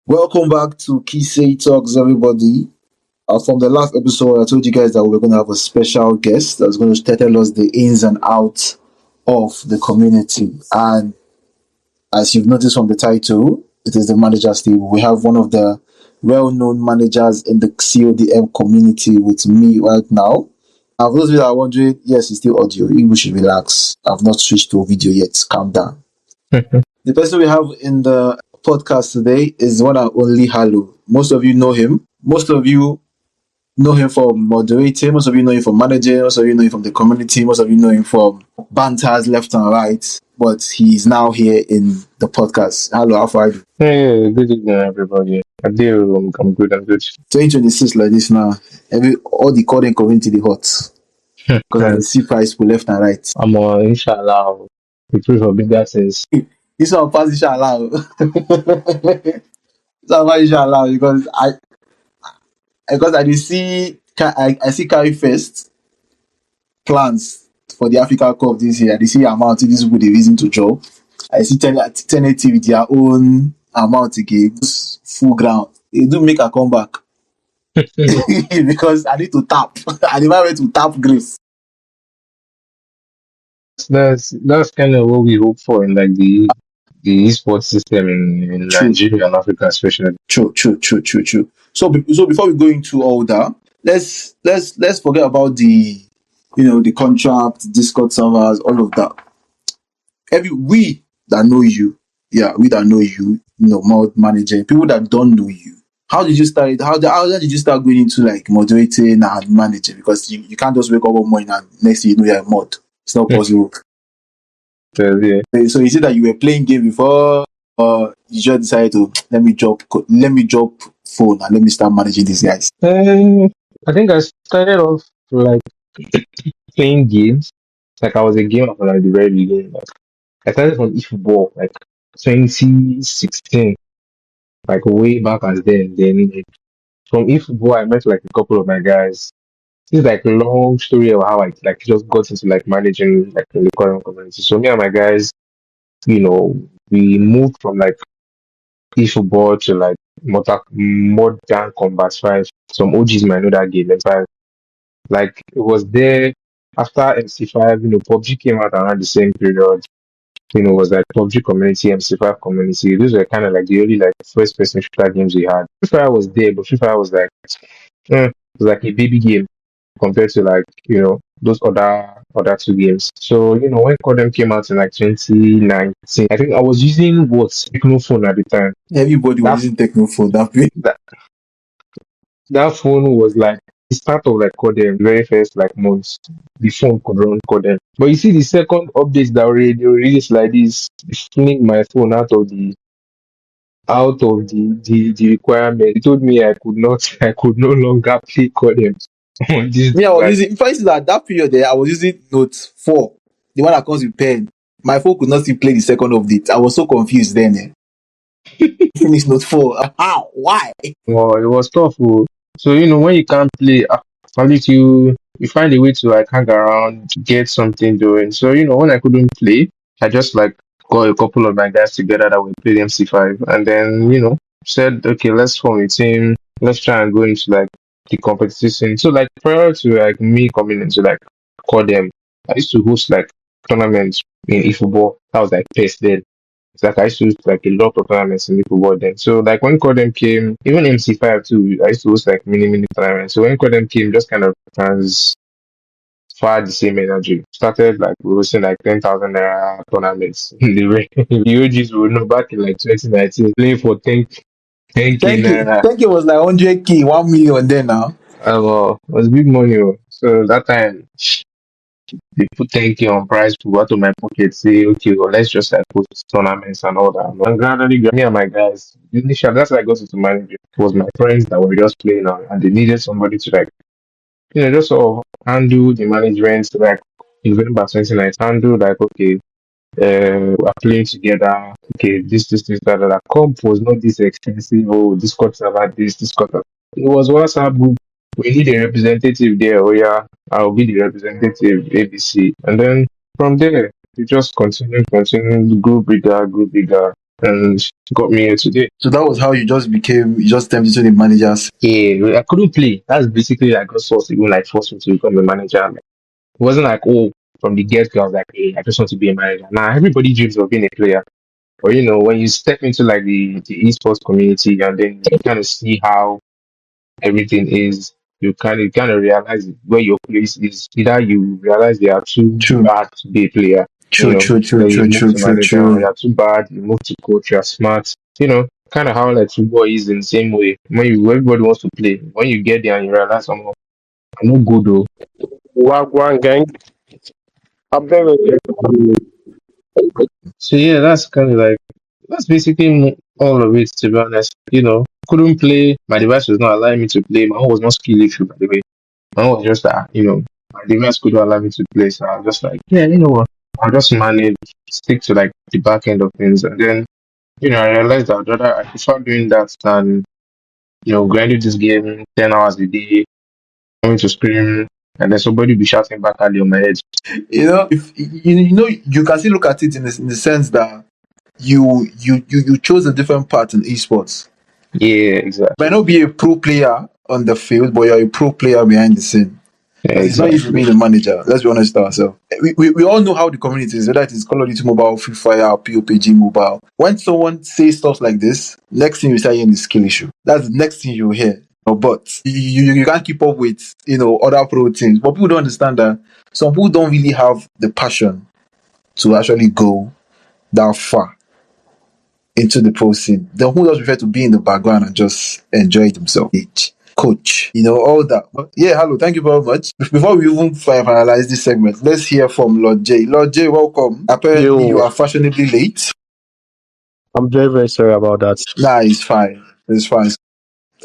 Welcome back to Kise Talks, everybody. From the last episode, I told you guys that we were going to have a special guest that's going to tell us the ins and outs of the community. And as you've noticed from the title, it is the manager's table. We have one of the well-known managers in the CODM community with me right now. And for those of you that are wondering, yes, it's still audio. You should relax. I've not switched to video yet. Calm down. The person we have in the podcast today is one and only Halo. Most of you know him. Most of you know him from moderating. Most of you know him from managing. Most of you know him from the community. Most of you know him from banters left and right. But he's now here in the podcast. Hello, how far are you? Hey, good evening, everybody. I'm good. 2026 like this now. All the coding community the hot. Because I see price for left and right. I'm inshallah. We pray for bigger things. This one pass inshallah. This one pass inshallah because I see carry first plans for the Africa Cup this year. I see amount this people the reason to draw. I see 1080 with their own amount again. Full ground. They do make a comeback. Because I need to tap. I never went to tap Grace. That's kind of what we hope for in like the esports system in Nigeria and Africa, especially. True. So before we go into all that, let's forget about the the contract, Discord servers, all of that. We that know you, more managing people that don't know you. How did you start? How did you start going into like moderating and managing? Because you can't just wake up one morning and next thing you know you're a mod. It's not possible. Yeah. So you said that you were playing game before, or you just decided to let me drop phone and let me start managing these guys. I think I started off like playing games. Like I was a gamer from like the very beginning. Like, I started from eFootball like 2016, like way back as then. Then from eFootball, I met like a couple of my guys. It's like a long story of how I like just got into like managing like in the current community. So me and my guys, we moved from like eFootball to like Modern Combat 5. Some OGs might know that game, M5. Like it was there after MC5, PUBG came out around the same period. It was like PUBG community, MC5 community. Those were kind of like the only like first person shooter games we had. Free Fire was there, but Free Fire was like it was like a baby game compared to like those other two games. So when CODM came out in like 2019, I think I was using what Techno phone at the time. Everybody was using Techno phone that phone was like the start of like CODM, the very first like months. The phone could run CODM. But you see the second updates that already released like this, fling my phone out of the requirement. It told me I could no longer play CODM on this Me, I was device. using. If I see that period there, I was using Note 4, the one that comes with pen. My phone could not still play the second update. I was so confused then. Finish Note 4. How? Why? Well, it was tough. Oh. So when you can't play, at least you find a way to like hang around, get something doing. So when I couldn't play, I just like got a couple of my guys together that we played MC5, and then said, okay, let's form a team. Let's try and go into like the competition. So like prior to like me coming into like CODM, I used to host like tournaments in eFootball. That was like PES then. It's like I used to host like a lot of tournaments in eFootball then. So like when CODM came, even MC5 too, I used to host like mini tournaments. So when CODM came, just kind of transferred the same energy. Started like hosting like 10,000 naira tournaments. The OGs will know back in like 2019 playing for 10K naira. 10K was like 100K, 1 million then now. Well, it was big money. Oh. So that time they put 10K on prize pool out of my pocket, say, okay, well, let's just like put tournaments and all that. And gradually, me and my guys, initially, that's how I got into managing. It was my friends that were just playing on, and they needed somebody to like, just sort of handle the management, like, in November 2019, handle like, okay, we're playing together, okay, this, that. Comp was not this expensive, oh, Discord server, Discord server. It was WhatsApp group. We need a representative there. Oh yeah, I'll be the representative ABC. And then from there, we just continue, grow bigger. and got me here today. So that was how you just stepped into the manager's. Yeah, I couldn't play. That's basically like God's force even like forced me to become a manager. It wasn't like, oh, from the get go, I was like, hey, I just want to be a manager. Nah, everybody dreams of being a player. Or when you step into like the esports community and then you kind of see how everything is, you kind of realize where your place is. Either you realize they are too True, bad to be a player, true, true, true, then you true, move true, to true, manager, or true. you're too bad, you move to coach, you're smart. Kind of how like football is in the same way. Everybody wants to play. When you get there and you realize, I'm not good though. Wagwan gang. I'm very So yeah, that's basically all of it. To be honest, couldn't play. My device was not allowing me to play. My own was not skill issue, by the way. Mine was just that, my device couldn't allow me to play. So I was just like, yeah, you know what? I'll just manage, stick to like the back end of things. And then, I realized that I prefer doing that than, grinding this game 10 hours a day, coming to scream, and then somebody be shouting back at you on my head. If you can still look at it in the sense that you chose a different path in esports. Yeah, Might exactly. not be a pro player on the field, but you're a pro player behind the scene. Yeah, Because it's not easy exactly. being a manager. Let's be honest with ourselves. We all know how the community is, whether it is Call of Duty Mobile, Free Fire, PUBG Mobile. When someone says stuff like this, next thing you start hearing is skill issue. That's the next thing you hear. But you can't keep up with other pro teams. But people don't understand that some people don't really have the passion to actually go that far into the pro scene. Then who does prefer to be in the background and just enjoy it himself? Coach, all that. But yeah, hello, thank you very much. Before we even finalize this segment, let's hear from Lord J. Lord J, welcome. Apparently, you Yo, are fashionably late. I'm very, very sorry about that. Nah, it's fine. It's fine.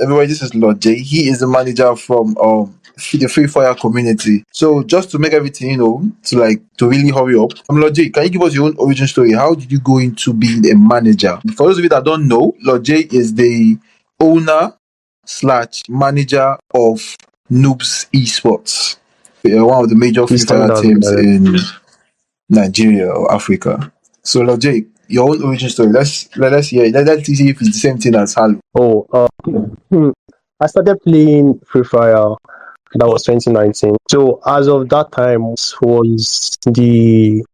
Everybody, this is Lord J. He is the manager from the Free Fire community. So just to make everything, to really hurry up. Lord J, can you give us your own origin story? How did you go into being a manager? For those of you that don't know, Lord J is the owner slash manager of Noobs Esports. One of the major You Free Fire stand out, teams man. in Nigeria or Africa. So Lord J, your own origin story. Let's hear it. Let's see if it's the same thing as Halo. Oh, I started playing Free Fire. That was 2019. So as of that time was the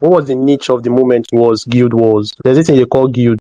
what was the niche of the moment was Guild Wars. There's a thing they call Guild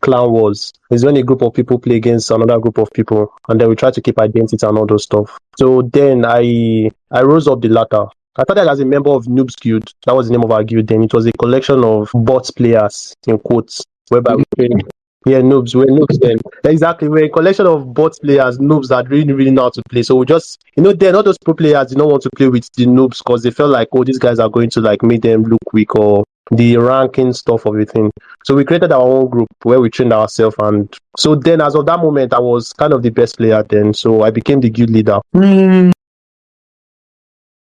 Clan Wars. It's when a group of people play against another group of people, and then we try to keep identity and all those stuff. So then I rose up the ladder. I started as a member of Noobs Guild. That was the name of our guild then. It was a collection of bot players, in quotes, whereby we played. Yeah, noobs. We're noobs then. Exactly. We're a collection of bot players, noobs that really, really know how to play. So we just, then all those pro players did not want to play with the noobs because they felt like, oh, these guys are going to like make them look weak or the ranking stuff of it thing. So we created our own group where we trained ourselves. And so then as of that moment, I was kind of the best player then. So I became the guild leader.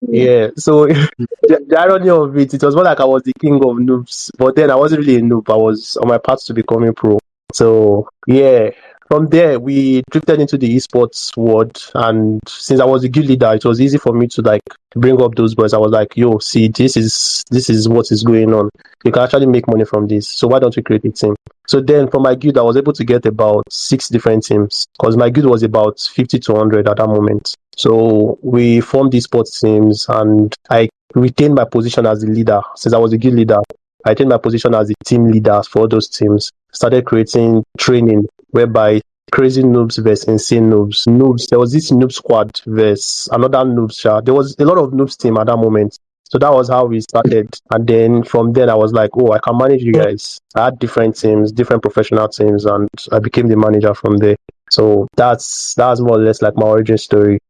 Yeah. So the irony of it was more like I was the king of noobs. But then I wasn't really a noob. I was on my path to becoming pro. So yeah, from there we drifted into the esports world, and since I was the guild leader, it was easy for me to like bring up those boys. I was like, "Yo, see, this is what is going on. You can actually make money from this. So why don't we create a team?" So then from my guild, I was able to get about 6 different teams because my guild was about 50 to 100 at that moment. So we formed these sports teams, and I retained my position as the leader since I was the guild leader. I retained my position as the team leader for those teams. Started creating training whereby crazy noobs versus insane noobs. Noobs, there was this noob squad versus another noobs. There was a lot of noobs team at that moment. So that was how we started. And then from then I was like, oh, I can manage you guys. I had different teams, different professional teams, and I became the manager from there. So that's more or less like my origin story.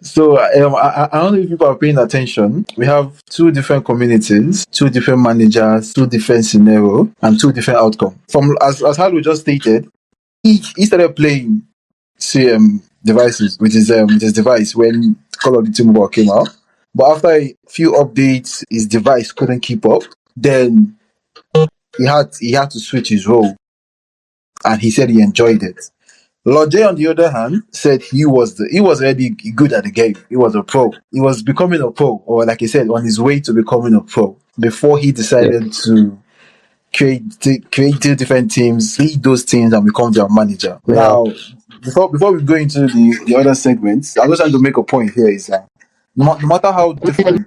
So, I don't know if people are paying attention. We have two different communities, two different managers, two different scenario, and two different outcomes. From as Halu just stated, he started playing CM devices with his device when Call of Duty Mobile came out. But after a few updates, his device couldn't keep up. Then he had to switch his role, and he said he enjoyed it. Lord J, on the other hand, said he was already good at the game. He was a pro. He was becoming a pro, or like he said, on his way to becoming a pro. before he Yeah. decided to create two different teams, lead those teams, and become their manager. Yeah. Now, before we go into the other segments, I'm just trying to make a point here is that no matter how different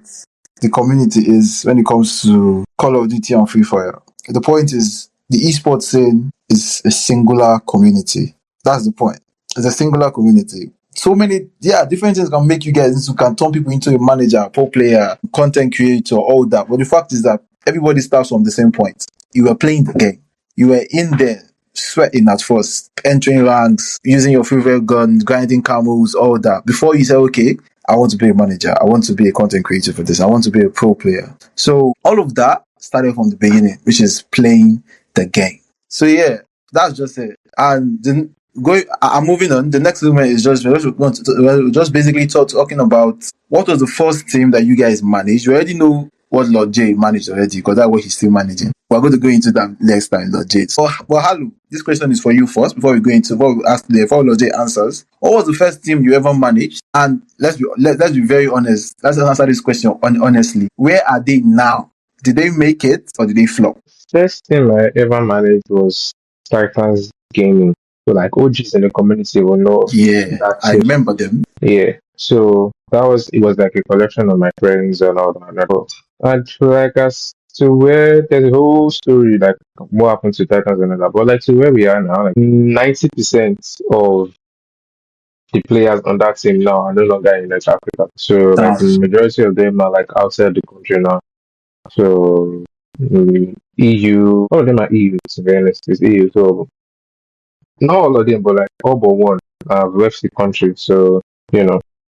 the community is when it comes to Call of Duty and Free Fire, the point is the esports scene is a singular community. That's the point. It's a singular community. So many, yeah, different things can make you guys can turn people into a manager, pro player, content creator, all that. But the fact is that everybody starts from the same point. You were playing the game. You were in there, sweating at first, entering ranks, using your favorite guns, grinding camels, all that. Before you say, okay, I want to be a manager. I want to be a content creator for this. I want to be a pro player. So all of that started from the beginning, which is playing the game. So yeah, that's just it. And then I'm moving on. The next segment is we're just basically talking about what was the first team that you guys managed. You already know what Lord J managed already because that's what he's still managing. We're going to go into that next time, Lord J. So, well, Halu, this question is for you first before before Lord J answers. What was the first team you ever managed? And let's be very honest. Let's answer this question honestly. Where are they now? Did they make it or did they flop? First team I ever managed was Titans Gaming. So like OGs in the community will know Yeah, that I team. remember them. Yeah. So it was like a collection of my friends and all that. And like as to where there's a whole story like what happened to Titans and all that. But like to where we are now, like 90% of the players on that team now are no longer in West Africa. So like the That's majority of them are like outside the country now. So EU, all of them are EU to be honest. It's EU. So not all of them, but like all but one have left the country. So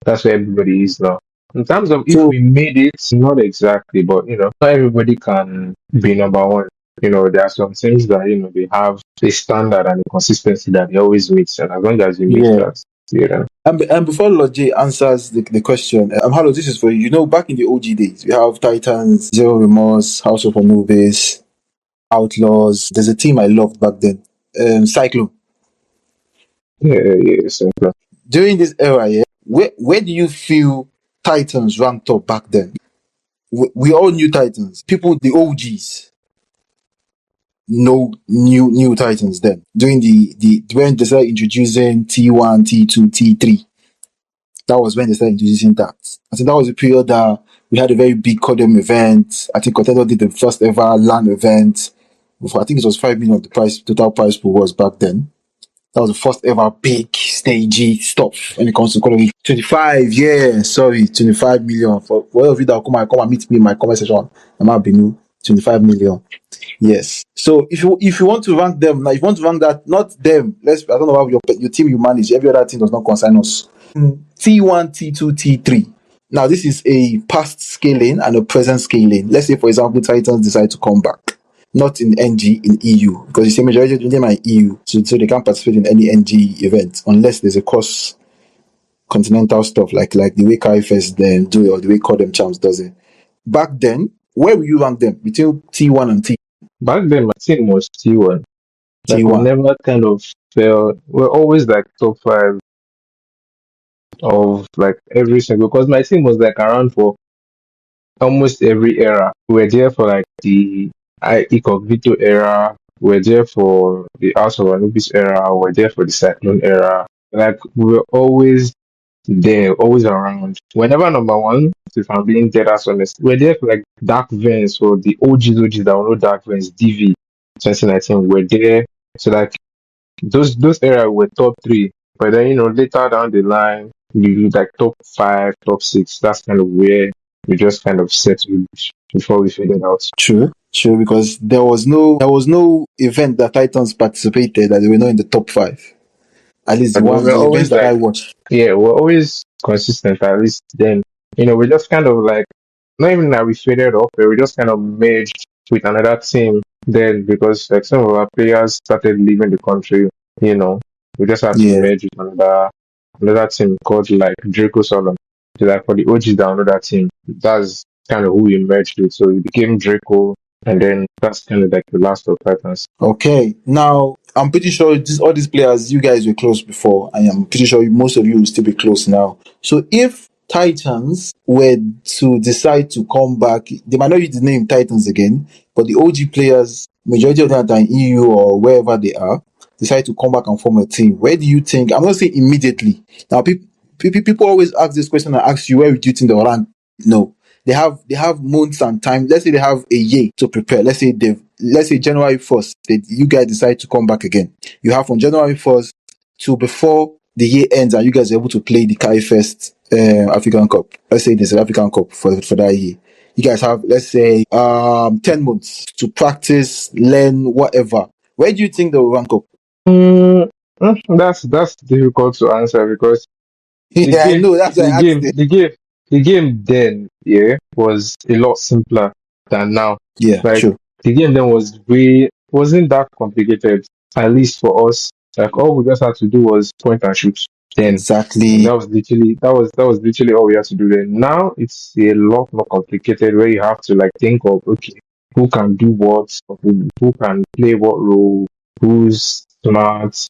that's where everybody is now. In terms of if so we made it, not exactly, but not everybody can be number one. There are some things that they have a standard and a consistency that they always meet, and as long as you meet yeah. that, you know. And before Lord J answers the question, Hello, this is for you. You know, back in the OG days, we have Titans, Zero Remorse, House of Anubis, Outlaws. There's a team I loved back then, Cyclone. Yeah, yeah, so, During this era, yeah, where do you feel Titans ranked up back then? We all knew Titans. People, the OGs, no new Titans then. During the when they started introducing T1, T2, T3. That was when they started introducing that. I think that was the period that we had a very big CODM event. I think Contender did the first ever LAN event. I think it was 5 million the total price pool was back then. That was the first ever big stagey stuff when it comes to Call of Duty. 25, yeah, sorry, 25 million. For all of you that will come and meet me in my comment section, I'm not Binu, 25 million. Yes. So if you want to rank them, now if you want to rank that, not them, I don't know how your team you manage, every other team does not concern us. T1, T2, T3. Now, this is a past scaling and a present scaling. Let's say, for example, Titans decide to come back. Not in NG, in EU. Because you see, majority of them are EU. So they can't participate in any NG event unless there's a cross continental stuff like the way KFS then do it or the way CODM Champs does it. Back then, where will you rank them? Between T1 and back then my team was T1. Like we T1. never kind of fell. We're always like top five of like every single because my team was like around for almost every era. We were there for like the Incognito era. We were there for the House of Anubis era. We were there for the Cyclone era. Like we were always there, always around. Whenever number one, if I'm being dead as honest, we're there for like Dark Vents or the OGs that will know Dark Vents, DV 2019. We're there. So like those era were top three. But then later down the line, you like top five, top six. That's kind of where we just kind of settled before we figured out. True, because there was no event that Titans participated that they were not in the top five. At least But we're the events always that I like, watched. yeah, we're always consistent. At least then, we just kind of like, not even that we faded off, but we just kind of merged with another team then because like some of our players started leaving the country, you know, we just had to Yeah. merge with another team called like Draco Solon. So like for the OGs down another team, that's kind of who we merged with. So we became Draco, and then that's kind of like the last of Titans. Okay. Now I'm pretty sure all these players you guys were close before, and I'm pretty sure most of you will still be close now. So if Titans were to decide to come back, they might not use the name Titans again, but the OG players, majority of them are in EU or wherever they are, decide to come back and form a team. Where do you think? I'm not saying immediately. Now, people always ask this question. I ask you, where would you think they will rank? No, they have months and time. Let's say they have a year to prepare. Let's say January 1st, you guys decide to come back again. You have from January 1st to before the year ends, and you guys are able to play the Kai First African Cup. Let's say there's an African Cup for that year. You guys have, let's say, 10 months to practice, learn, whatever. Where do you think they will rank up? That's difficult to answer because the Yeah, I game, know. That's why the I asked game, it. the game, the game then, yeah, was a lot simpler than now. Yeah, Like true. the game then wasn't that complicated, at least for us. Like all we just had to do was point and shoot. Then and Exactly. that was literally all we had to do then. Now it's a lot more complicated where you have to like think of okay, who can do what, who can play what role, who's smart,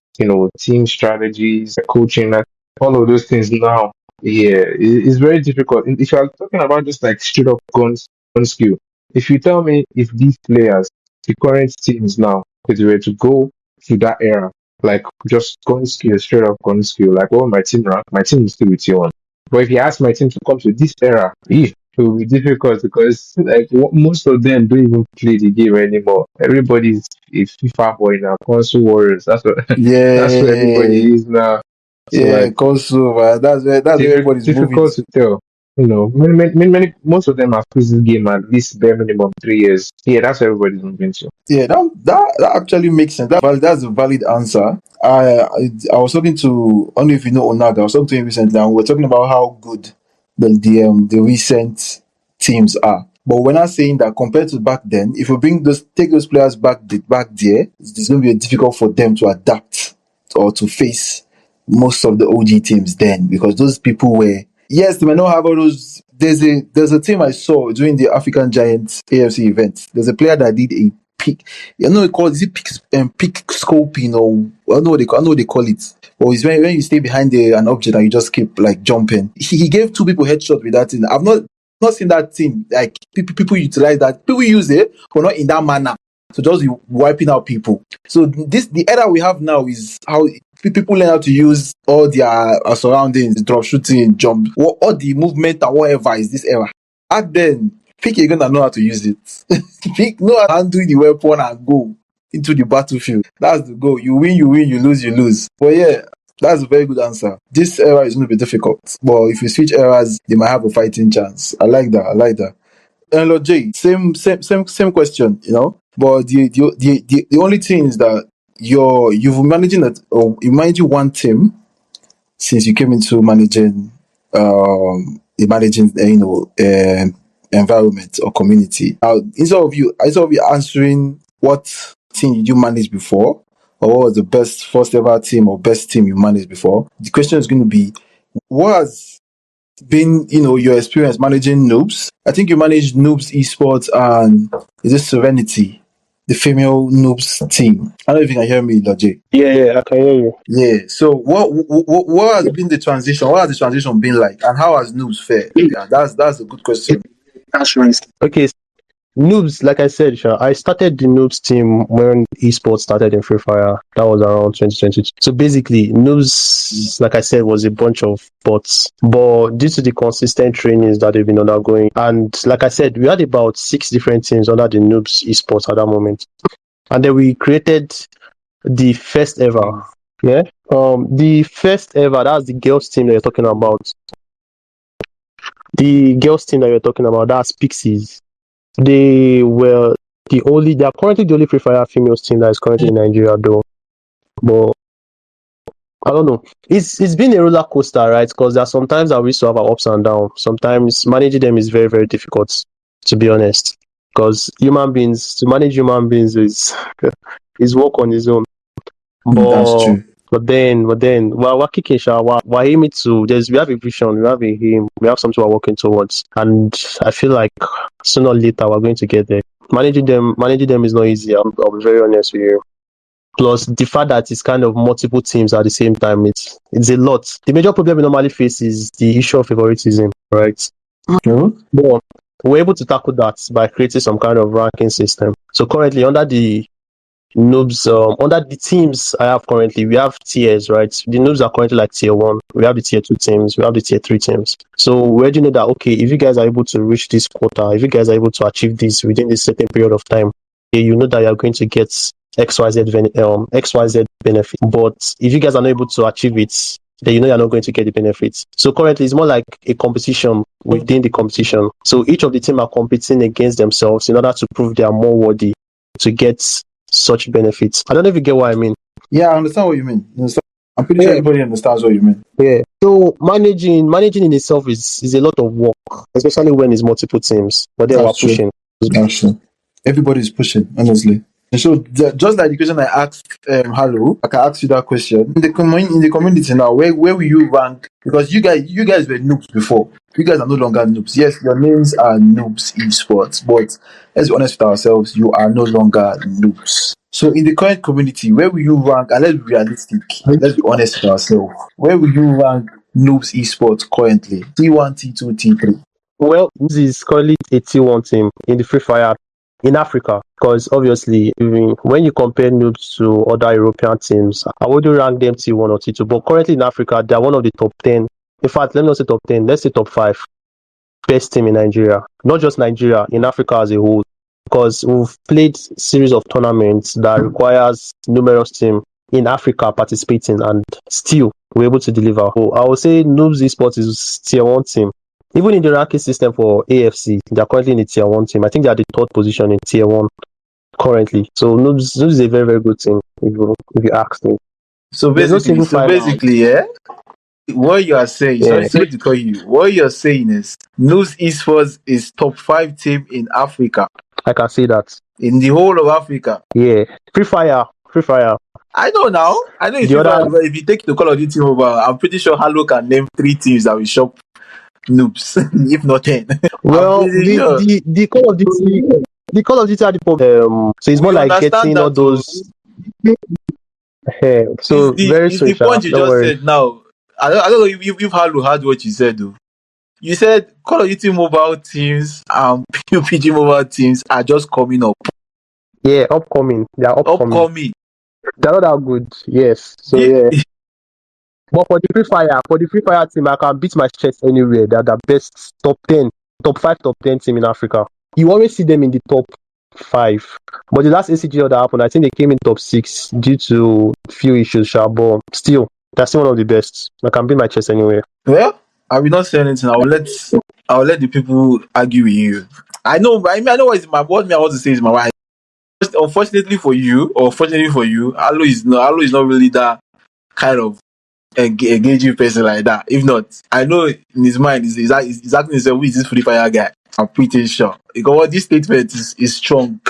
team strategies, coaching, like all of those things now. Yeah, it's very difficult. If you're talking about just like straight up gun skill, if you tell me if these players, the current teams now, if they were to go to that era, like just gun skill, straight up gun skill, like what my team rank, my team is still with you on. But if you ask my team to come to this era, it will be difficult because like most of them don't even play the game anymore. Everybody's a FIFA boy now, console warriors. That's what that's what Yeah. everybody is now. So Yeah, like crossover. That's where everybody's moving difficult to. to tell. Most of them have played this game at least bare minimum 3 years. Yeah, that's what everybody's moving to. Yeah, that actually makes sense. That's a valid answer. I was talking to, I don't know if you know Onaga. I was talking to him recently, and we were talking about how good the recent teams are. But we're not saying that compared to back then, if we take those players back there, it's going to be difficult for them to adapt or to face most of the OG teams then, because those people were, yes, they may not have all those. There's a team I saw during the African Giants AFC event. There's a player that did a pick. You know, it called, is it pick scoping, or I don't know what they call it. Or it's when you stay behind an object and you just keep like jumping. He gave two people headshot with that thing. I've not seen that thing. Like people utilize that. People use it, but not in that manner. So just be wiping out people. So the era we have now is how people learn how to use all their surroundings, drop shooting, jump, all the movement and whatever is this era. Back then, pick you're gonna know how to use it. Pick know how to handle the weapon and go into the battlefield. That's the goal. You win, you lose, you lose. But yeah, that's a very good answer. This era is going to be difficult, but if you switch eras, they might have a fighting chance. I like that. I like that. And Lord J, same question, But the only thing is that you've been managing that, or you managing one team since you came into managing the managing environment or community. Now, instead of you answering what team did you manage before, or what was the best first ever team or best team you managed before, the question is going to be, what has been, your experience managing Noobs? I think you managed Noobs Esports and is it Serenity, the female Noobs team? I don't know if you can hear me, Loj. Yeah, I can hear you. Yeah. So what has been the transition? What has the transition been like, and how has Noobs fared? Yeah, that's a good question. That's right. Okay, Noobs, like I said, I started the Noobs team when esports started in Free Fire. That was around 2022. So basically, Noobs, like I said, was a bunch of bots. But due to the consistent trainings that they've been undergoing, and like I said, we had about 6 different teams under the Noobs esports at that moment. And then we created the first ever. Yeah. The first ever, that's the girls team that you're talking about. The girls team that you're talking about, that's Pixies. They were they are currently the only Free Fire females team that is currently in Nigeria though. But I don't know. It's been a roller coaster, right? Because there are sometimes that we used to have our ups and downs. Sometimes managing them is very, very difficult, to be honest. Because to manage human beings is work on its own. That's But true. but then we're kicking we're aiming to we have a vision, we have a aim, we have something we're working towards. And I feel like sooner or later we're going to get there. Managing them is not easy. I'll be very honest with you. plus the fact that it's kind of multiple teams at the same time. It's a lot. The major problem we normally face is the issue of favoritism, right? True. But we're able to tackle that by creating some kind of ranking system. So currently under the noobs, under the teams I have currently, we have tiers, right? The noobs are currently like tier 1. We have the tier 2 teams, we have the tier 3 teams. So we already know that, okay, if you guys are able to reach this quota, if you guys are able to achieve this within this certain period of time, you know that you're going to get XYZ benefit. But if you guys are not able to achieve it, then you know you're not going to get the benefits. So currently it's more like a competition within the competition. So each of the team are competing against themselves in order to prove they are more worthy to get such benefits. I don't know if you get what I mean. Yeah, I understand what you mean. I'm pretty sure everybody understands what you mean. Yeah. So managing in itself is a lot of work, especially when it's multiple teams. But then That's we're true. pushing. That's true. Everybody's pushing, honestly. And so, just like the question I asked Harlow, I can ask you that question. In the community now, where will you rank? Because you guys were noobs before. You guys are no longer noobs. Yes, your names are noobs esports, but let's be honest with ourselves, you are no longer noobs. So in the current community, where will you rank? And let's be realistic. Let's be honest with ourselves. Where will you rank noobs esports currently? T1, T2, T3. Well, this is currently a T1 team in the Free Fire in Africa, because obviously when you compare noobs to other European teams, I wouldn't rank them T1 or T2. But currently in Africa, they're one of the top 10. In fact, let me not say top 10, let's say top 5 best team in Nigeria. Not just Nigeria, in Africa as a whole. Because we've played series of tournaments that requires numerous teams in Africa participating, and still we're able to deliver. So I would say Noobs Esports is tier 1 team. Even in the ranking system for AFC, they're currently in the tier 1 team. I think they're the 3rd position in tier 1 currently. So Noobs is a very, very good team if you ask me. So There's no basically, single final. yeah, what you are saying, Yeah. sorry to call you, what you're saying is News Esports is top 5 team in Africa, I can see that. in the whole of Africa. Yeah. Free Fire. I know now. I know The other if you take the Call of Duty mobile, I'm pretty sure Halo can name 3 teams that will shop noobs, if not 10. I'm Well, pretty sure. the Call of Duty are the problem. So it's more We like understand getting all that too. those. So very It's soon, the Sha. point you Don't just worry. said now. I don't know if Halo heard what you said though. You said Call of Duty mobile teams and PUBG mobile teams are just coming up. Yeah, upcoming. They are upcoming. Upcoming. They're not that good. Yes. So The, yeah. But for the Free Fire team, I can beat my chest anywhere. They're the best top 10, top 5, top 10 team in Africa. You always see them in the top 5. But the last ACGL that happened, I think they came in top 6 due to few issues, Sha. But still, they're still one of the best. I can beat my chest anywhere. well, I will not say anything. I will let the people argue with you. I know. I mean, I know what me I want to say is my wife. Unfortunately for you, Alo is not really that kind of engaging person like that. If not, I know in his mind he's asking himself, who is this Free Fire guy? I'm pretty sure because what this statement is strong.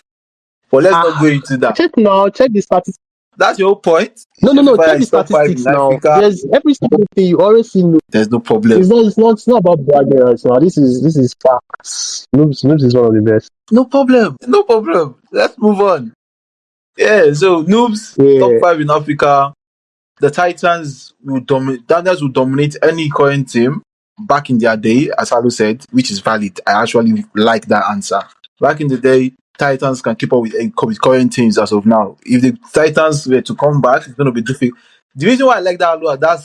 But let's not go into that. Check now. Check the statistics. That's your point. No. Free Fire Check the is top 5 statistics in now. Africa. There's every single thing you always see. There's no problem. It's not about bragging right now. This is facts. Noobs is one of the best. No problem. No problem. Let's move on. Yeah. So noobs top Yeah. 5 in Africa. The Titans will dominate. Danders will dominate any current team back in their day, as Halu said, which is valid. I actually like that answer. Back in the day, Titans can keep up with current teams as of now. If the Titans were to come back, it's going to be difficult. The reason why I like that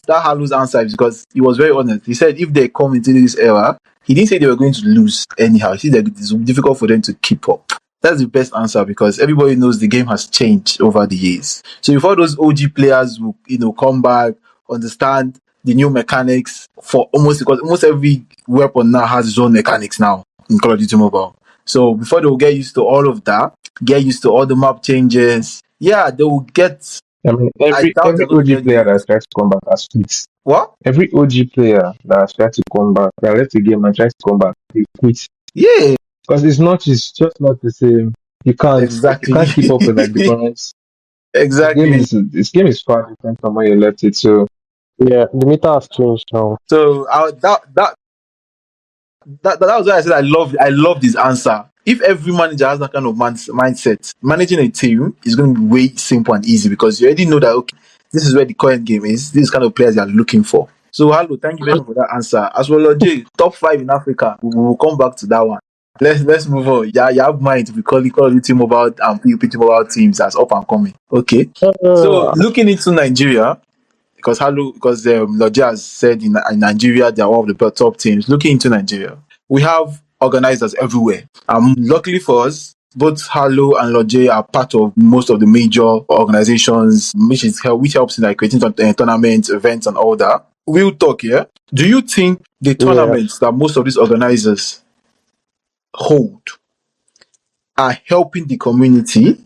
Halu's answer is because he was very honest. He said if they come into this era, he didn't say they were going to lose anyhow. He said that it's difficult for them to keep up. That's the best answer because everybody knows the game has changed over the years. So before those OG players will, come back, understand the new mechanics because almost every weapon now has its own mechanics now in Call of Duty Mobile. So before they will get used to all of that, get used to all the map changes, yeah, they will get. I mean, I doubt they're every going to OG get player the that tries to come back has quit. what? Every OG player that has tried to come back, that left the game and tries to come back, they quit. Yeah, Because it's just not the same. You exactly, can't keep up with like the current. exactly. This game is far different from where you left it. So Yeah, the meter has changed now. So that was why I said I love his answer. if every manager has that kind of mindset, managing a team is going to be way simple and easy because you already know that, okay, this is where the current game is. This is kind of players you are looking for. So, hello, thank you very much for that answer. As well, Jay, top 5 in Africa. We will come back to that one. Let's move on. Yeah, you have mind to be calling Call of Duty Mobile and PUBG Mobile teams as up and coming. Okay. So, Uh, looking into Nigeria, because Lodge has said in Nigeria they are one of the top teams. Looking into Nigeria, we have organizers everywhere. Luckily for us, both Halo and Lodge are part of most of the major organizations, which helps in like creating tournaments, events, and all that. We'll talk here. Do you think the yeah. tournaments that most of these organizers hold are helping the community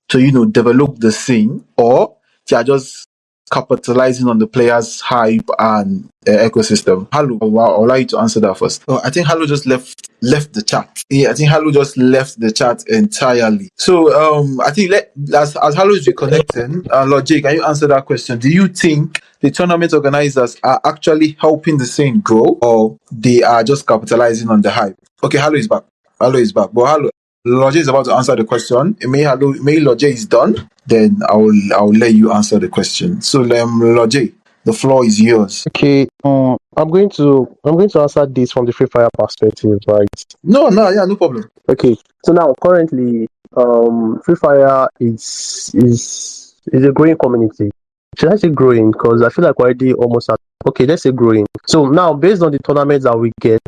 to develop the scene, or they are just capitalizing on the players' hype and ecosystem? Halu, I'll allow you to answer that first. Oh, I think Halu just left the chat. Yeah, I think Halu just left the chat entirely. So I think as Halu is reconnecting, Lord Jay, can you answer that question? Do you think the tournament organizers are actually helping the scene grow, or they are just capitalizing on the hype? Okay, Halu is back. Halu is back. But Halu, Lodge is about to answer the question. May Lodge is done, then I'll let you answer the question. So Lodge, the floor is yours. Okay. I'm going to answer this from the Free Fire perspective, right? No, yeah, no problem. Okay. So now currently, Free Fire is a growing community. Should I say growing? Because I feel like we're already almost at, okay, let's say growing. So now, based on the tournaments that we get,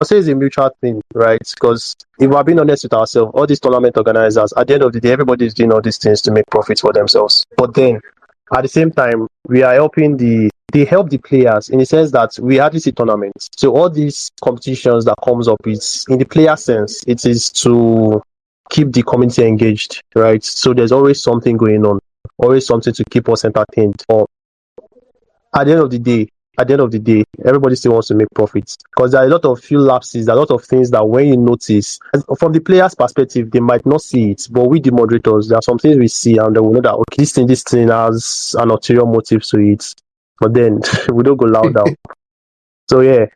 I'll say it's a mutual thing, right? Because if we're being honest with ourselves, all these tournament organizers, at the end of the day, everybody's doing all these things to make profits for themselves. But then, at the same time, we are they help the players in the sense that we hardly see tournaments. So all these competitions that comes up is in the player sense, it is to keep the community engaged, right? So there's always something going on, always something to keep us entertained. Or at the end of the day, everybody still wants to make profits because there are a lot of few lapses, there are a lot of things that when you notice from the player's perspective, they might not see it, but we the moderators, there are some things we see and they will know that okay, this thing has an ulterior motive to it, but then we don't go loud down. So yeah,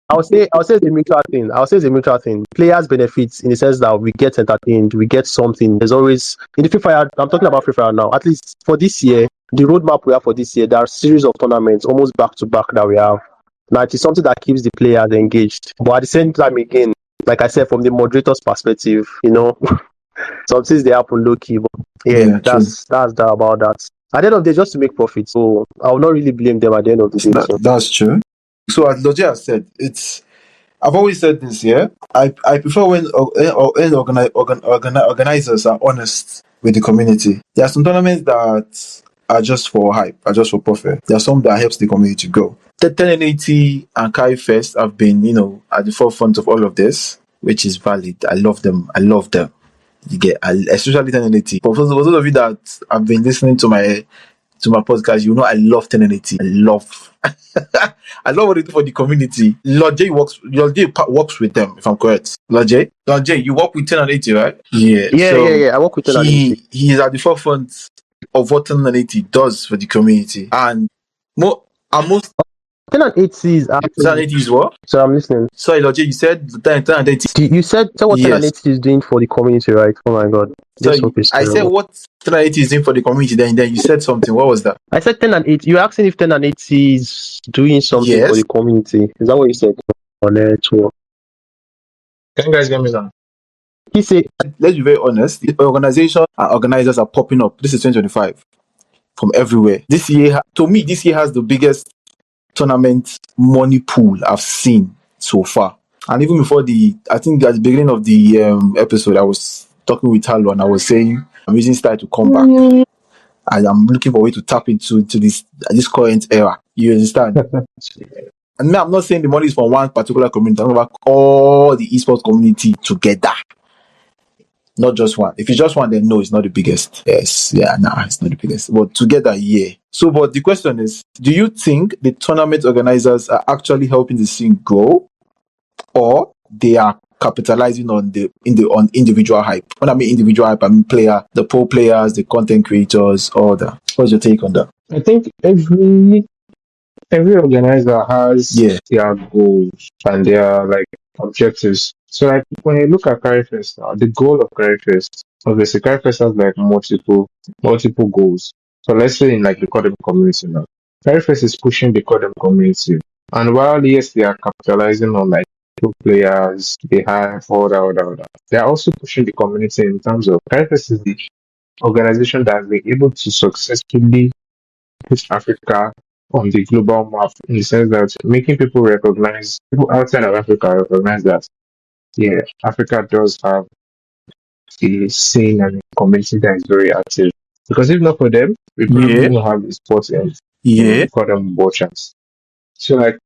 I'll say it's a mutual thing. I'll say it's a mutual thing. Players benefit in the sense that we get entertained, we get something. There's always in the Free Fire. I'm talking about Free Fire now. At least for this year, the roadmap we have for this year, there are a series of tournaments almost back to back that we have. Now it is something that keeps the players engaged. But at the same time, again, like I said, from the moderator's perspective, some things they happen low key. But yeah, Yeah, true. that's that about that. At the end of the day, just to make profit. So I will not really blame them at the end of the day. So That's true. So as Lodge has said, I've always said this. Yeah, I prefer when organizers are honest with the community. There are some tournaments that are just for hype, are just for profit. There are some that helps the community grow. The 1080 and Kai Fest have been, at the forefront of all of this, which is valid. I love them. You get, especially 1080. But for those of you that have been listening to my podcast, I love 1080. I love what they do for the community. Lord J works with them, if I'm correct. Lord J, you work with 1080, right? Yeah. So I work with 1080. he is at the forefront of what 1080 does for the community. And most 1080 is actually. 1080 is what? So I'm listening. Sorry, Lord J, you said 1080. You said what Yes. 1080 is doing for the community, right? Oh my god. So This hope is I said terrible. what 1080 is doing for the community, then you said something. What was that? I said 10 and 8. You're asking if 10 and 80 is doing something for Yes. the community. Is that what you said? On network. Can you guys get me now? Kise, Let's be very honest. The organization and organizers are popping up. This is 2025 from everywhere. This year has the biggest tournament money pool I've seen so far. And even before I think at the beginning of the episode, I was talking with Halo and I was saying I'm using style to come back. And I'm looking for a way to tap into this current era. You understand? And now I'm not saying the money is from one particular community. I'm talking about all the esports community together. Not just one. If it's just one, then no, it's not the biggest. Yes, yeah, nah, it's not the biggest. But together, yeah. So, but the question is, do you think the tournament organizers are actually helping the scene grow, or they are capitalizing on individual hype? When I mean individual hype, I mean the pro players, the content creators, all that. What's your take on that? I think every organizer has Yeah. their goals and their like objectives. So like when you look at Carifest now, the goal of Carifest, obviously Carifest has like multiple goals. So let's say in like the CODM community now. Carifest is pushing the CODM community. And while yes they are capitalizing on like two players, they have all that. They are also pushing the community in terms of Carifest is the organization that has been able to successfully put Africa on the global map in the sense that making people outside of Africa recognize that yeah, Africa does have a scene and a community that is very active. Because if not for them, we probably Yeah, won't have the sports and yeah, we call them watchers. So like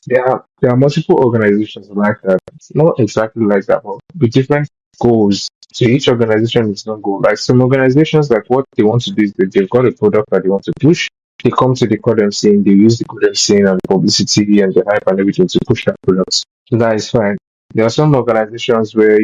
there are multiple organizations like that. It's not exactly like that, but with different goals. So each organization is not goal. Like some organizations, like what they want to do is they've got a product that they want to push. They come to the CODM scene, they use the CODM scene and the publicity and the hype and everything to push that product. So that is fine. There are some organizations where,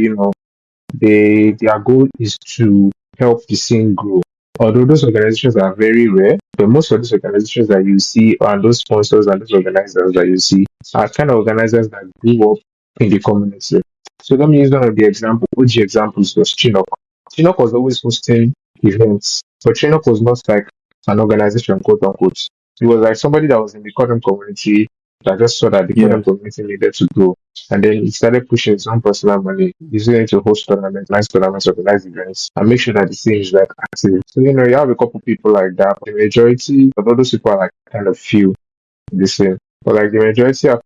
their goal is to help the scene grow. Although those organizations are very rare, but most of these organizations that you see and those sponsors and those organizers that you see are kind of organizers that grew up in the community. So let me use one of the OG examples was Chinook. Chinook was always hosting events, but Chinook was not like an organization, quote unquote. It was like somebody that was in the Cotton community that just saw that the yeah. Cotton community needed to grow. And then he started pushing his own personal money. He's going to host tournaments, nice tournaments, organize events, and make sure that the scene is like active. So, you have a couple people like that. The majority of all those people are like kind of few in the scene. But like the majority of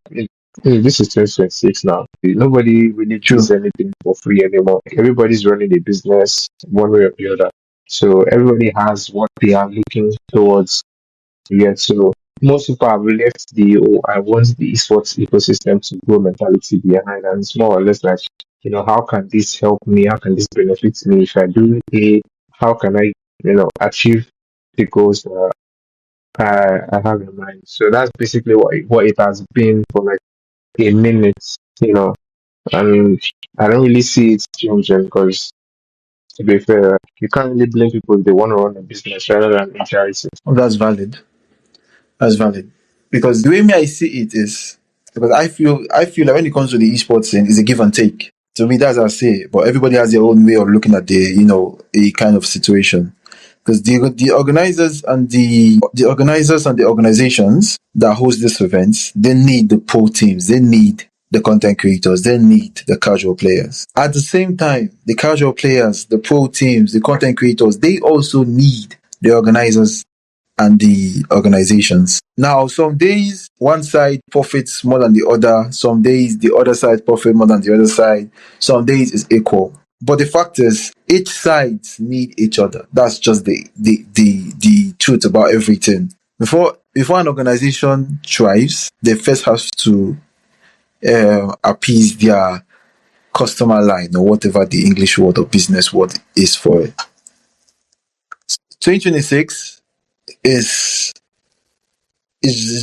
this is 2026 now. Nobody really gives True. anything for free anymore. Everybody's running a business one way or the other. So everybody has what they are looking towards. Yeah, so most people have left I want the esports ecosystem to grow mentality behind, and it's more or less like, how can this help me? How can this benefit me? If I do A, how can I, achieve the goals that I have in mind? So that's basically what it has been for like a minute, and I don't really see it changing because, to be fair, you can't really blame people if they want to run a business rather than a charity. Oh, that's valid. That's valid. Because the way me I see it is because I feel like when it comes to the esports thing, it's a give and take. To me, that's how I say it. But everybody has their own way of looking at a kind of situation. Because the organizations that host these events, they need the pro teams, they need the content creators, they need the casual players. At the same time, the casual players, the pro teams, the content creators, they also need the organizers and the organizations. Now, some days one side profits more than the other. Some days the other side profit more than the other side. Some days it's equal. But the fact is, each side need each other. That's just the truth about everything. Before an organization thrives, they first have to appease their customer line or whatever the English word or business word is for it. 2026 is let's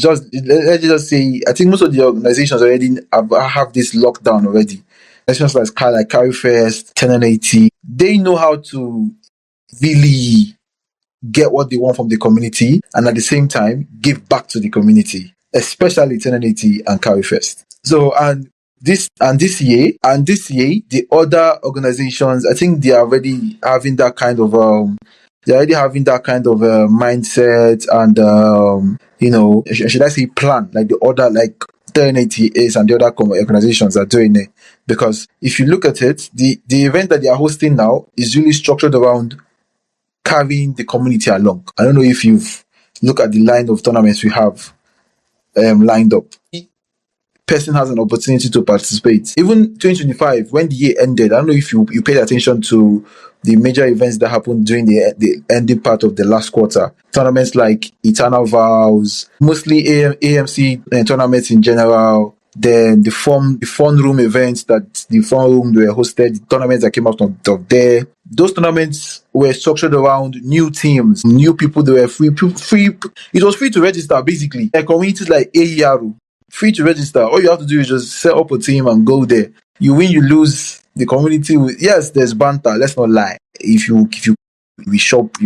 just say I think most of the organizations already have this lockdown already. Organizations like Carryfest, 1080, they know how to really get what they want from the community and at the same time give back to the community, especially 1080 and Carryfest. So and this year, the other organizations, I think they are already having that kind of mindset and should I say plan like the other like 1080 is and the other organizations are doing it. Because if you look at it, the event that they are hosting now is really structured around carrying the community along. I don't know if you've looked at the line of tournaments we have lined up. Person has an opportunity to participate. Even 2025, when the year ended, I don't know if you paid attention to the major events that happened during the ending part of the last quarter. Tournaments like Eternal Vows, mostly AMC tournaments in general. Then the fun room events that the fun room were hosted, the tournaments that came out of there. Those tournaments were structured around new teams, new people. They were free. It was free to register basically. Communities like AERU, free to register. All you have to do is just set up a team and go there. You win, you lose. The community yes, there's banter. Let's not lie. If you you will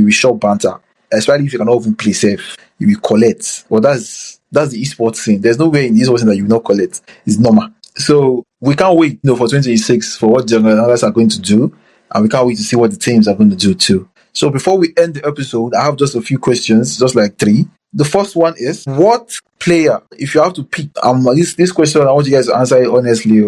shop banter. Especially if you cannot even play safe. You will collect. Well, that's the esports thing. There's no way in the esports thing that you will not collect. It's normal. So we can't wait, for 2026 for what the organizers are going to do, and we can't wait to see what the teams are going to do too. So before we end the episode, I have just a few questions, just like three. The first one is, what player, if you have to pick, this question I want you guys to answer it honestly,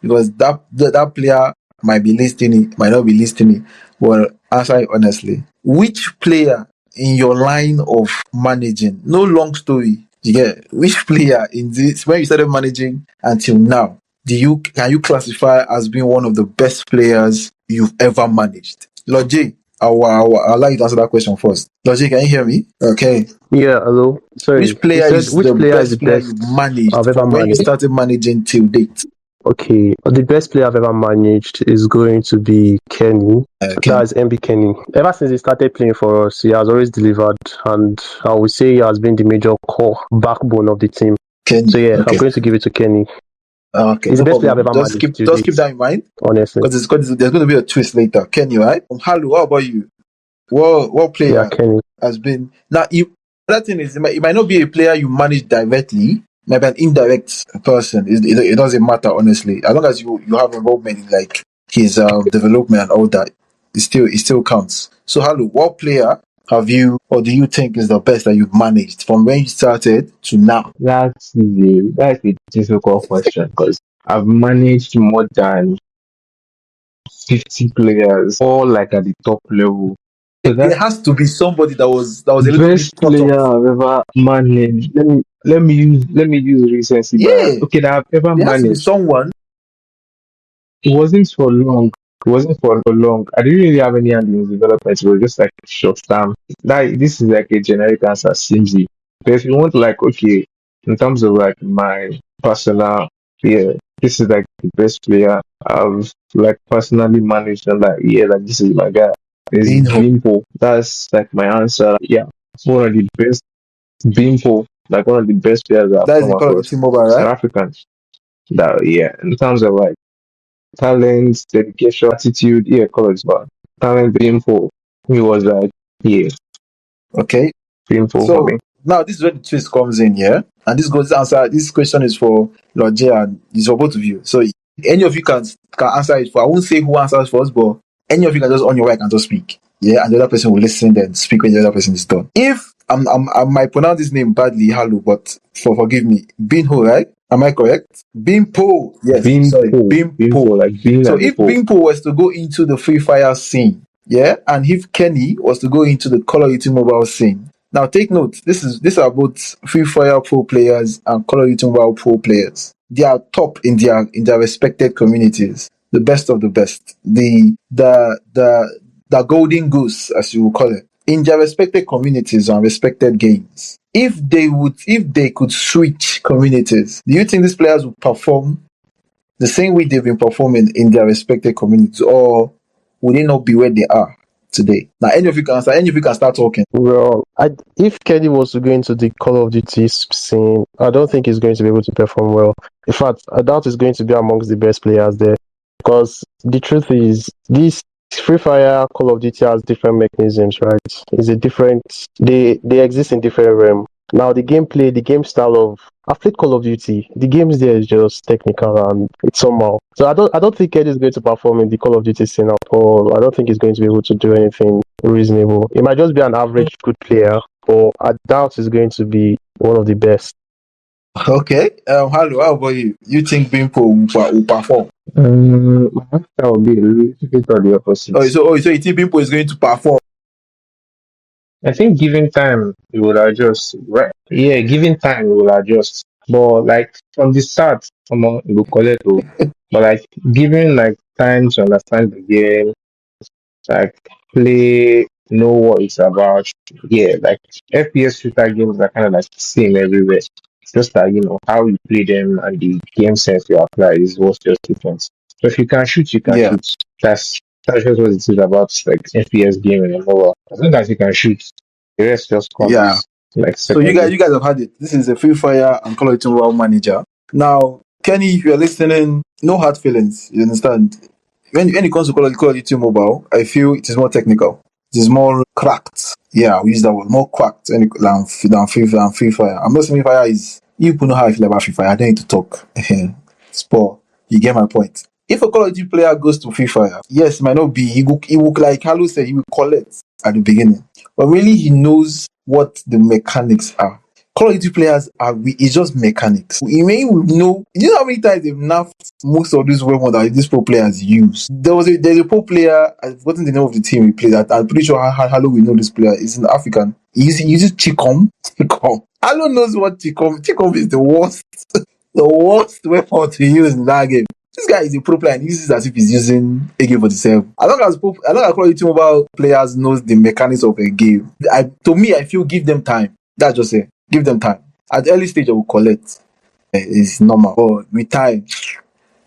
because that player might be listening, might not be listening, but answer it honestly. Which player in your line of managing, no long story, you get, which player in this, when you started managing until now, can you classify as being one of the best players you've ever managed? Lord J, I'll allow you to answer that question first. Lord J, can you hear me? Okay. Yeah, hello. Sorry, Which you player said is which the player is the best player you've best managed I've ever from when you managed? started managing till date? Okay, the best player I've ever managed is going to be Kenny. Okay. That's MB Kenny. Ever since he started playing for us, he has always delivered, and I would say he has been the major core backbone of the team. Kenny. So yeah, I'm Okay. going to give it to Kenny. Okay, He's the no best player I've problem. ever managed to Just keep date, that in mind, honestly. because there's going to be a twist later. Kenny, right? Halu, what about you? What Yeah, player Kenny. has been now? That thing is, it might not be a player you manage directly. It might be an indirect person. It doesn't matter, honestly. As long as you have involvement in like his development and all that, it still counts. So, Halu, what player have you, or do you think is the best that you've managed from when you started to now? That's a difficult question because I've managed more than 50 players, all like at the top level. So There that's has to be somebody that was a little bit best cut player off. I've ever managed. Let me use recency bias. Yeah, Okay, that I've ever there has to be managed. someone. It wasn't for long. It wasn't for long. I didn't really have any hand in development. It was just like short term. That this is like a generic answer, Simsy. But if you want like okay, in terms of like my personal, yeah, this is like the best player I've like personally managed and like yeah, like this is my guy. There's Being home. Bimpo. That's like my answer. Yeah. One of the best Bimpo, like one of the best players I've That is come in Call of across. Duty Mobile, South right? Africans. That yeah, in terms of like talent, dedication, attitude, yeah, college, but talent painful. He was like, yeah, Okay. painful for So me. now this is where the twist comes in, yeah. And this goes to answer. This question is for Lord J and it's for both of you. So any of you can answer it. For I won't say who answers first, but any of you can just on your mic and just speak. Yeah, and the other person will listen then speak when the other person is done. If I might pronounce this name badly, Halu, but forgive me. Binho, right? Am I correct? Bimpo. Yes, sorry, Painful, Bimpo. like being So and the if pole. Bimpo was to go into the Free Fire scene, yeah, and if Kenny was to go into the Call of Duty Mobile scene. Now take note, these are both Free Fire Pro players and Call of Duty Mobile Pro players. They are top in their respected communities. The best of the best. The golden goose, as you will call it, in their respected communities and respected games. If they could switch communities, do you think these players would perform the same way they've been performing in their respected communities, or would they not be where they are today? Now, any of you can answer. Any of you can start talking. Well, if Kenny was to go into the Call of Duty scene, I don't think he's going to be able to perform well. In fact, I doubt he's going to be amongst the best players there. Because the truth is, this Free Fire Call of Duty has different mechanisms, right? It's a different. They exist in different realm. Now the gameplay, the game style of I've played Call of Duty. The games there is just technical and it's somehow. So I don't think Kenny is going to perform in the Call of Duty scene at all. I don't think he's going to be able to do anything reasonable. He might just be an average good player, but I doubt he's going to be one of the best. Okay. Hello, how about you? You think Bimpo will perform? My answer would be a little bit of the opposite. So you think Bimpo is going to perform? I think given time, you will adjust. Right? Yeah, given time, you will adjust. But like from the start, you will collect. But like given like time to understand the game, like play, know what it's about. Yeah, like FPS shooter games are kind of like the same everywhere. It's just that how you play them and the game sense you apply is what's just different. So if you can shoot, you can Yeah. shoot. That's just what it is about like FPS gaming and mobile. As long as you can shoot, the rest just Yeah. comes like So you guys, secondary. you guys have had it. This is a Free Fire and Call of Duty Mobile manager. Now, Kenny, if you're listening, no hard feelings. You understand? When it comes to Call of Duty Mobile, I feel it is more technical. It is more cracked. Yeah, we use that word. More cracked than Free Fire. I'm not saying Free Fire is. You people know how I feel about Free Fire. I don't need to talk. Sport. You get my point. If a Call of Duty player goes to Free Fire, yes, it might not be. He will like Halo said, he will collect at the beginning, but really he knows what the mechanics are. Call of Duty players are it's just mechanics. You may know. You know how many times they've nerfed most of these weapons that these pro players use. There's a pro player. I've forgotten the name of the team we played at. I'm pretty sure Halo will know this player. He's an African. He uses Chicom. Chicom. Halo knows what Chicom. Chicom is the worst. The worst weapon to use in that game. This guy is a pro player and uses it as if he's using AK-47. As long as Call of Duty Mobile players knows the mechanics of a game, to me, I feel give them time. That's just it. Give them time. At the early stage, I will collect. It's normal. But with time,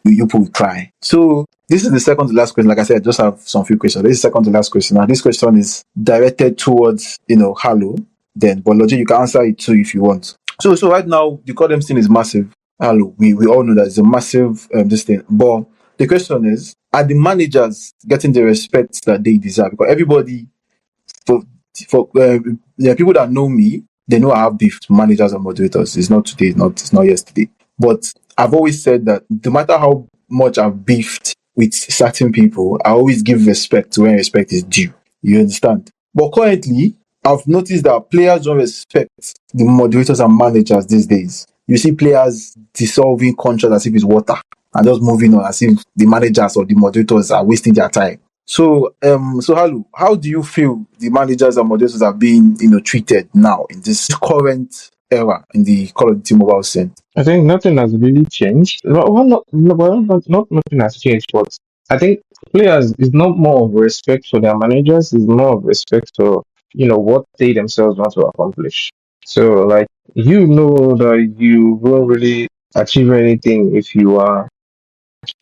you people will try. So this is the second to last question. Like I said, I just have some few questions. This is the second to last question. Now, this question is directed towards Halo. Then, but Logic, you can answer it too if you want. So right now, the CODM thing is massive. Hello, we all know that it's a massive this thing. But the question is, are the managers getting the respect that they deserve? Because everybody, for there are people that know me, they know I have beef with managers and moderators. It's not today, it's not yesterday. But I've always said that no matter how much I've beefed with certain people, I always give respect when respect is due. You understand? But currently, I've noticed that players don't respect the moderators and managers these days. You see players dissolving contracts as if it's water and just moving on as if the managers or the moderators are wasting their time. So, Halu, how do you feel the managers and moderators are being, treated now in this current era in the Call of Duty mobile scene? I think nothing has really changed. Well, not nothing has changed, but I think players is not more of respect for their managers, is more of respect for what they themselves want to accomplish. So like you know that you won't really achieve anything if you are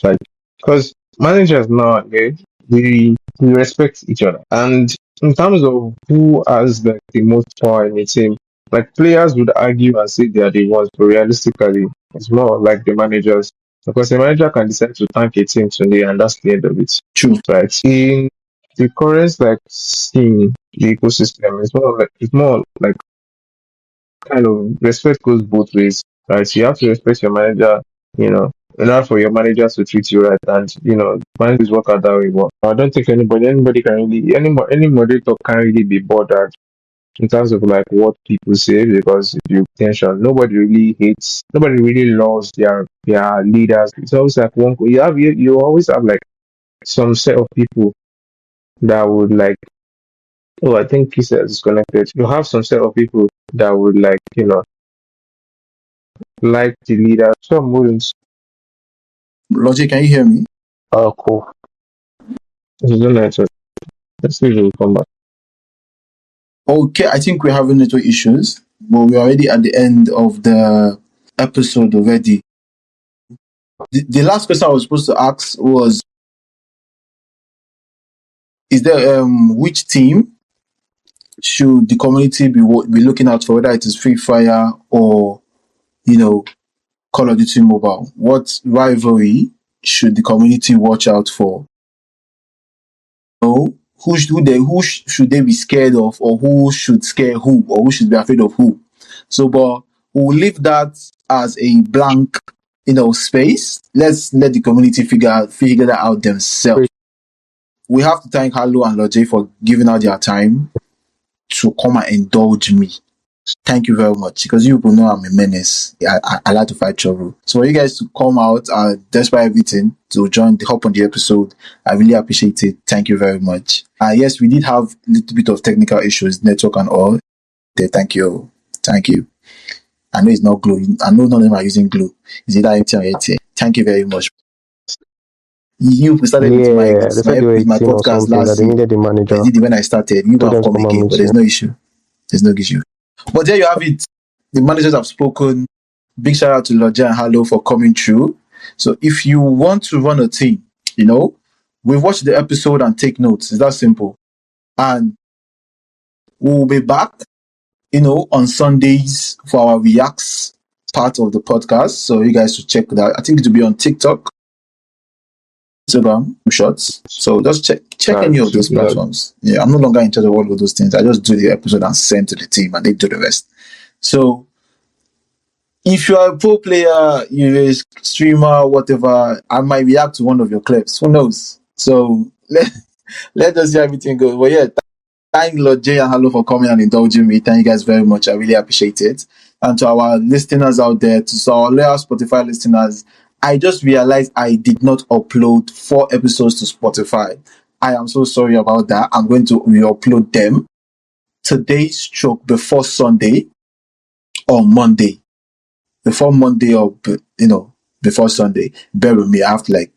like because managers nowadays we respect each other. And in terms of who has like the most power in the team, like players would argue and say they are the ones, but realistically, it's more like the managers because the manager can decide to tank a team today, and that's the end of it. True. Right? In the current like scene, the ecosystem, it's more like kind of respect goes both ways. Right? So you have to respect your manager, in order for your managers to treat you right, and managers work out that way. But I don't think anybody can really any moderator can really be bothered in terms of like what people say, because if you tension, nobody really loves their leaders. It's always like you always have like some set of people that would like, oh, I think Kise is disconnected. You have some set of people that would like the leader. Some wouldn't. Logic, can you hear me? Oh, cool. So don't let it. Let's see if it will come back. Okay, I think we're having network issues, but we're already at the end of the episode already. The last question I was supposed to ask was, is there which team should the community be looking out for, whether it is Free Fire or Call of Duty Mobile? What rivalry should the community watch out for? Should they be scared of, or who should scare who, or who should be afraid of who? So, but we'll leave that as a blank, space. Let's let the community figure that out themselves. We have to thank Halo and Lodge for giving out their time to come and indulge me. Thank you very much, because you people know I'm a menace. I like to fight trouble. So for you guys to come out, despite everything, to hop on the episode, I really appreciate it. Thank you very much. Yes, we did have a little bit of technical issues, network and all. Thank you. I know it's not glue. I know none of them are using glue. Is it empty or empty? Thank you very much. You started with my Yeah, they said they were a with my team or podcast something that last they year. needed the manager. I did it when I started. You Told have them to come come and again, meet but there's you. no issue. There's no issue. But there you have it. The managers have spoken. Big shout out to Lodja and Halo for coming through. So if you want to run a team, we've watched the episode and take notes. It's that simple. And we'll be back, on Sundays for our reacts part of the podcast. So you guys should check that. I think it will be on TikTok, Instagram, Shorts. So just check any of those platforms. Yeah, I'm no longer in charge of all of those things. I just do the episode and send to the team and they do the rest. So if you are a pro player, you're a streamer, whatever, I might react to one of your clips. Who knows? So let us see how everything goes. But yeah, thank Lord Jay and Hello for coming and indulging me. Thank you guys very much. I really appreciate it. And to our listeners out there, to our loyal Spotify listeners, I just realized I did not upload 4 episodes to Spotify. I am so sorry about that. I'm going to re-upload them today, stroke before Sunday or Monday. Before Monday or before Sunday. Bear with me. I have to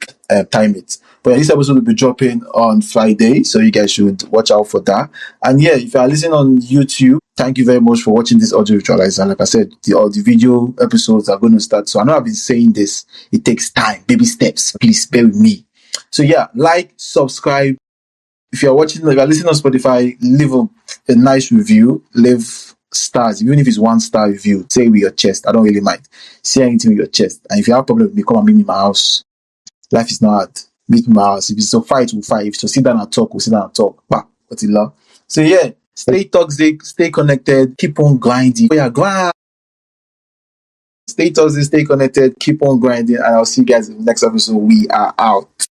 time it. But yeah, this episode will be dropping on Friday, so you guys should watch out for that. And yeah, if you are listening on YouTube, thank you very much for watching this audio visualizer. Like I said, the video episodes are going to start. So I know I've been saying this. It takes time, baby steps. Please bear with me. So yeah, like, subscribe. If you're listening on Spotify, leave a nice review. Leave stars, even if it's 1 star review. Say with your chest. I don't really mind. Say anything with your chest. And if you have a problem with me, come and meet me in my house. Life is not hard. Meet me in my house. If it's a fight, we'll fight. If it's to sit down and talk, we'll sit down and talk. Bah, what's it love? So yeah, stay toxic, stay connected, keep on grinding. Oh yeah, grind. Stay toxic, stay connected, keep on grinding, and I'll see you guys in the next episode. We are out.